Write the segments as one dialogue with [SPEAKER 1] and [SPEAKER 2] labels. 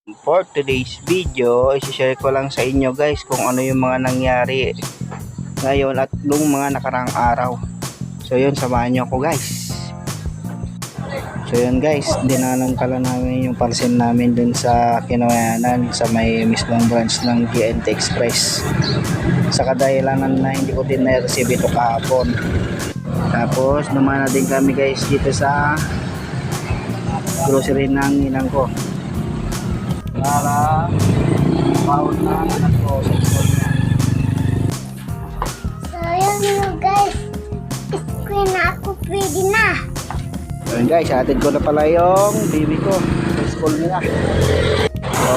[SPEAKER 1] For today's video, i-share ko lang sa inyo guys kung ano yung mga nangyari ngayon at nung mga nakaraang araw. So yun, samahan nyo ako guys. So yun guys, dinanan pala namin yung parcel namin dun sa Kinawayanan sa may mismong branch ng GNT Express. Sa kadahilanan na hindi ko din na-receive ito kahapon. Tapos naman na din kami guys dito sa grocery ng inang ko para bawal na anak ko sa school niya.
[SPEAKER 2] So yun guys, screen na ako, pwede na.
[SPEAKER 1] So yun guys, atid ko na pala yung baby ko sa school nila. So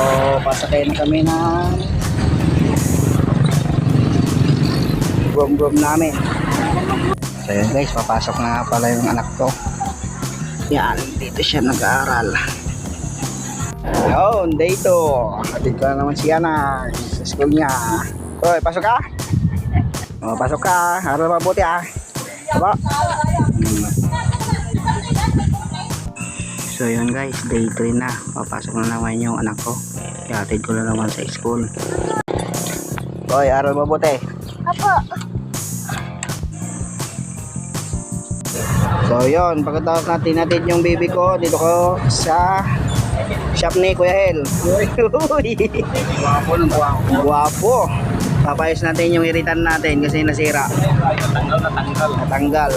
[SPEAKER 1] pasakayin kami ng grom namin. So yun guys, papasok na pala yung anak ko. Yan, dito siya nag-aaral. Ayun, dito. Atid ko na naman si Yana sa school niya. Hoy, pasok ka? O, pasok ka. Aral mabuti ah. Aba. So yun guys, day 3 na. Papasok na naman yung anak ko. Atid ko na naman sa school. Hoy, aral mabuti.
[SPEAKER 2] Apo.
[SPEAKER 1] So yun, pagkatapos natin yung baby ko, dito ko sa shop ni Kuya Hel. Guwapo ng guwapo. Guwapo. Papayos natin yung iritan natin kasi nasira. Natanggal.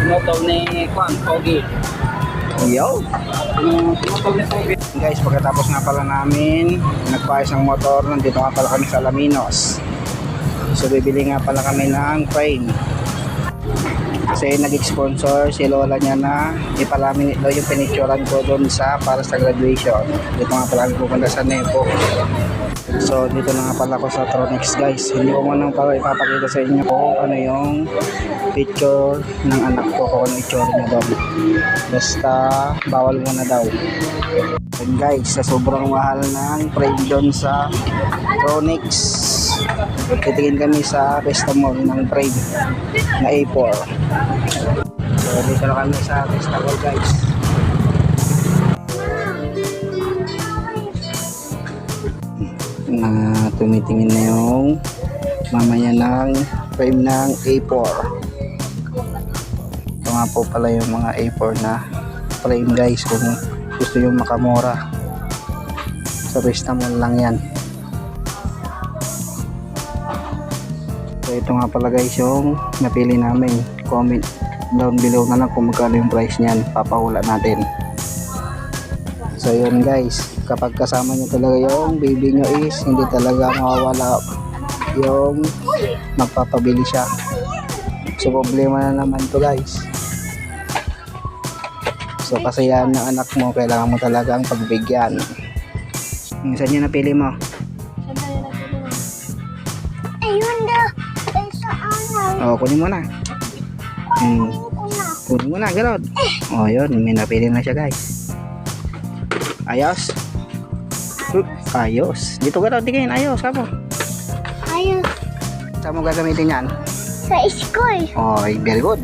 [SPEAKER 1] Sinotog ni Kwan, Pogi. Yo. Guys, pagkatapos nga pala namin nagpayos ng motor, nandito nga pala kami sa Alaminos. So bibili nga pala kami ng frame. Kasi nag-sponsor si lola niya na ipalaminate daw yung pinicturan ko doon para sa graduation. Dito nga pala pupunta sa Nepo. So dito na nga pala ako sa Tronex guys. Hindi ko muna pala ipapakita sa inyo kung ano yung picture ng anak ko, kung ano itsura niya doon. Basta bawal muna daw. And guys, sa sobrang mahal ng frame doon sa Tronex, titingin kami sa Vesta Mall ng frame na A4. So dito na kami sa Vesta Mall guys. Na tumitingin na yung mamaya ng frame ng A4. Ito nga po pala yung mga A4 na frame guys, kung gusto yung makamura. Sa Vesta Mall lang yan. So ito nga pala guys yung napili namin. Comment down below na lang kung magkano yung price niyan, papahula natin. So yun guys, kapag kasama nyo talaga yung baby nyo is hindi talaga mawawala yung magpapabili siya. So problema na naman to guys. So kasi yan ng anak mo, kailangan mo talagang pagbigyan. Saan yung napili mo?
[SPEAKER 2] Ayun daw. Ay, saan?
[SPEAKER 1] Kunin mo na. Kunin mo na, gano'n. Yun, may napili na siya guys. Ayos. Ayos. Dito gano'n, tingin. Ayos, kamo.
[SPEAKER 2] Ayun.
[SPEAKER 1] Saan mo gagamitin yan?
[SPEAKER 2] Sa school.
[SPEAKER 1] Very good.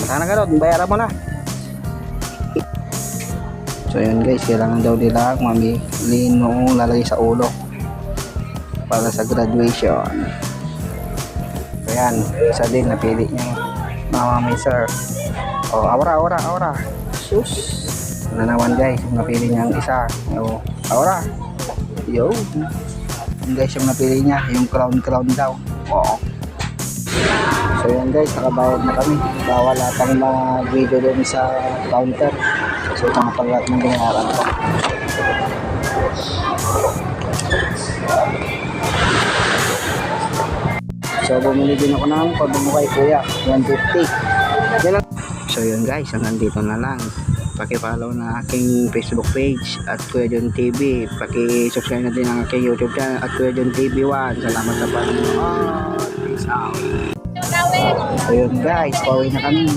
[SPEAKER 1] Sana gano'n, bayaran mo na. So yun guys, kailangan daw nila mamili nung lalagay sa ulo para sa graduation. So yan, isa din napili niya mama may sir. Aura. Sus. Ano naman guys, yung napili niya ang isa. Aura. Yo. Yung guys, yung napili niya, yung crown daw. So yan guys, nakabayad na kami. Bawal atang mga video doon sa counter. So ito nga pala ng binayaran ko. So bumili din ako ng pabango kay kuya, 150. So yun guys, hanggang dito na lang. Paki-follow na aking Facebook page at Kuya John TV. Paki-subscribe na din ang aking YouTube channel at Kuya John TV 1. Salamat sa panonood. Peace out. So yun guys, pauwi na kami.